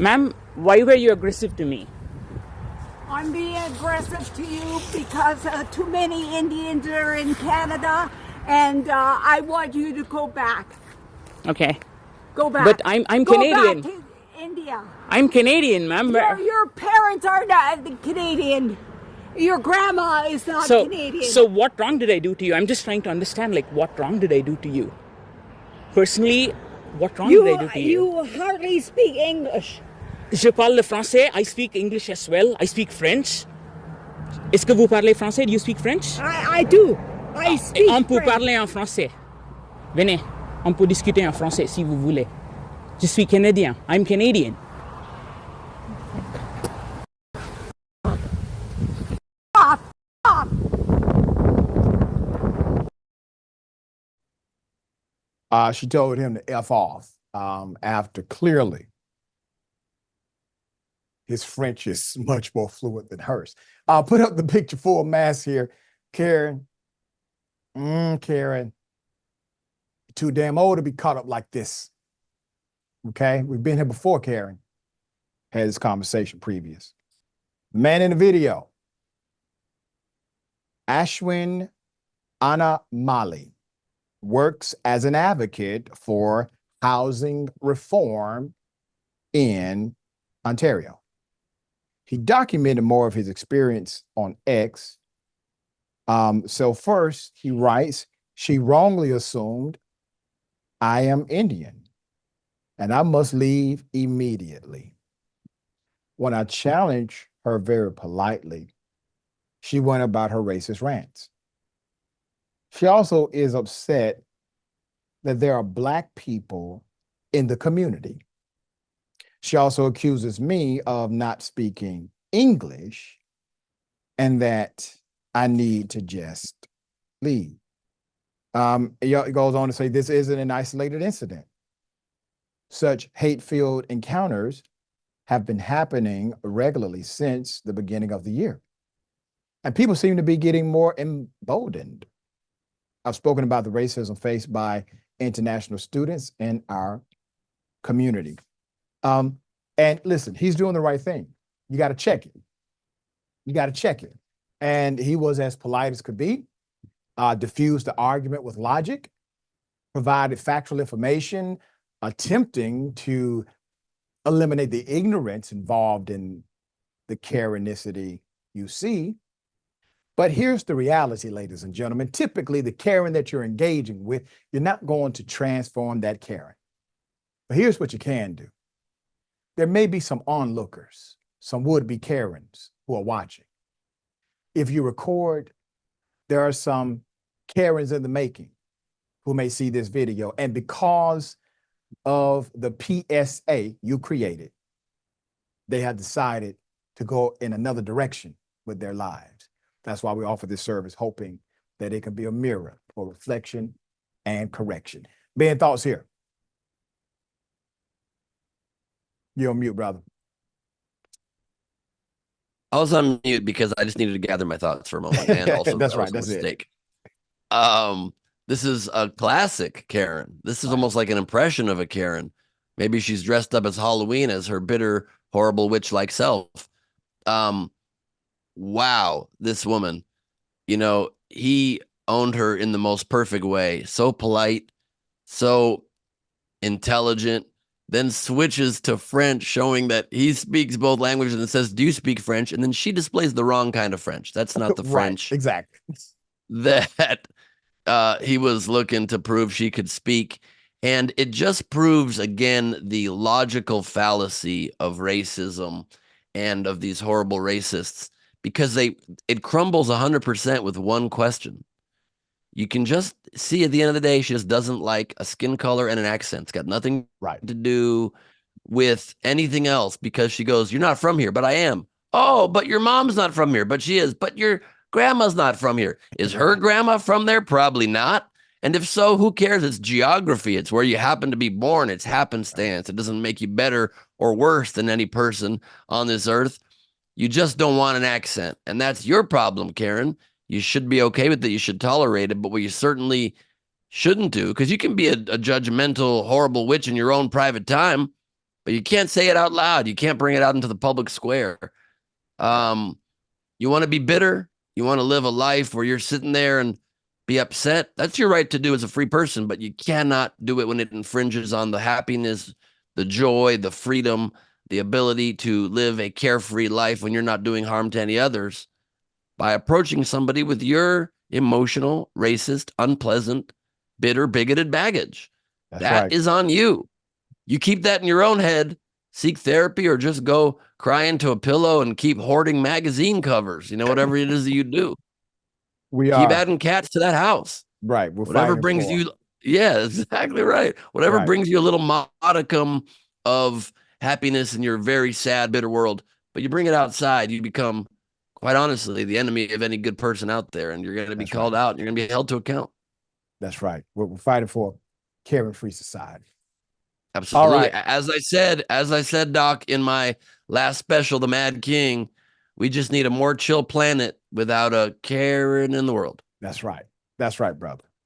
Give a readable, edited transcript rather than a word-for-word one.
Ma'am, why were you aggressive to me? I'm being aggressive to you because too many Indians are in Canada, and I want you to go back. Okay. Go back. But I'm go Canadian. back to India. I'm Canadian, ma'am. Your parents are not Canadian. Your grandma is not Canadian. So what wrong did I do to you? I'm just trying to understand, like, what wrong did I do to you? Personally, what wrong did I do to you? You hardly speak English. Je parle le français. I speak English as well. I speak French. Est-ce que vous parlez français? Do you speak French? I do. I speak On peut French. parler en français. Venez, on peut discuter en français si vous voulez. Je suis Canadien. I'm Canadian. Stop. Stop. She told him to F off after clearly his French is much more fluent than hers. I'll put up the picture full mass here. Karen, Karen, you're too damn old to be caught up like this. Okay, we've been here before, Karen. Had this conversation previous. The man in the video, Ashwin Anamali, works as an advocate for housing reform in Ontario. He documented more of his experience on X. So first, he writes, she wrongly assumed I am Indian and I must leave immediately. When I challenged her very politely, she went about her racist rants. She also is upset that there are Black people in the community. She also accuses me of not speaking English and that I need to just leave. It goes on to say this isn't an isolated incident. Such hate-filled encounters have been happening regularly since the beginning of the year. And people seem to be getting more emboldened. I've spoken about the racism faced by international students in our community. And listen, he's doing the right thing. You got to check it. You got to check it. And he was as polite as could be, diffused the argument with logic, provided factual information, attempting to eliminate the ignorance involved in the Karenicity you see. But here's the reality, ladies and gentlemen. Typically, the Karen that you're engaging with, you're not going to transform that Karen. But here's what you can do. There may be some onlookers, some would-be Karens who are watching. If you record, there are some Karens in the making who may see this video. And because of the PSA you created, they have decided to go in another direction with their lives. That's why we offer this service, hoping that it can be a mirror for reflection and correction. Ben, thoughts here? You're on mute, brother. I was on mute because I just needed to gather my thoughts for a moment. And also, That's that right. was a That's mistake. This is a classic Karen. This is almost like an impression of a Karen. Maybe she's dressed up as Halloween as her bitter, horrible witch-like self. Wow, this woman, you know, he owned her in the most perfect way. So polite, so intelligent, then switches to French, showing that he speaks both languages and says, do you speak French? And then she displays the wrong kind of French. That's not the French. Right, exactly. That he was looking to prove she could speak. And it just proves, again, the logical fallacy of racism and of these horrible racists, because it crumbles 100% with one question. You can just see at the end of the day, she just doesn't like a skin color and an accent. It's got nothing to do with anything else, because she goes, you're not from here, but I am. Oh, but your mom's not from here, but she is. But your grandma's not from here. Is her grandma from there? Probably not. And if so, who cares? It's geography. It's where you happen to be born. It's happenstance. It doesn't make you better or worse than any person on this earth. You just don't want an accent. And that's your problem, Karen. You should be okay with it. You should tolerate it. But what you certainly shouldn't do, because you can be a judgmental, horrible witch in your own private time, but but you can't say it out loud. You can't bring it out into the public square. You want to be bitter? You want to live a life where you're sitting there and be upset? That's your right to do as a free person, but you cannot do it when it infringes on the happiness, the joy, the freedom, the ability to live a carefree life when you're not doing harm to any others by approaching somebody with your emotional, racist, unpleasant, bitter, bigoted baggage. That is on you. You keep that in your own head, seek therapy, or just go cry into a pillow and keep hoarding magazine covers, whatever it is that you do. Keep adding cats to that house. Right. Whatever brings you. Yeah, exactly right. Whatever brings you a little modicum of happiness in your very sad, bitter world, but you bring it outside, you become, quite honestly, the enemy of any good person out there, and you're going to be called out, and you're going to be held to account. That's right. We're fighting for carefree society. Absolutely. All right. As I said, Doc, in my last special, The Mad King, we just need a more chill planet without a Karen in the world. That's right. That's right, brother.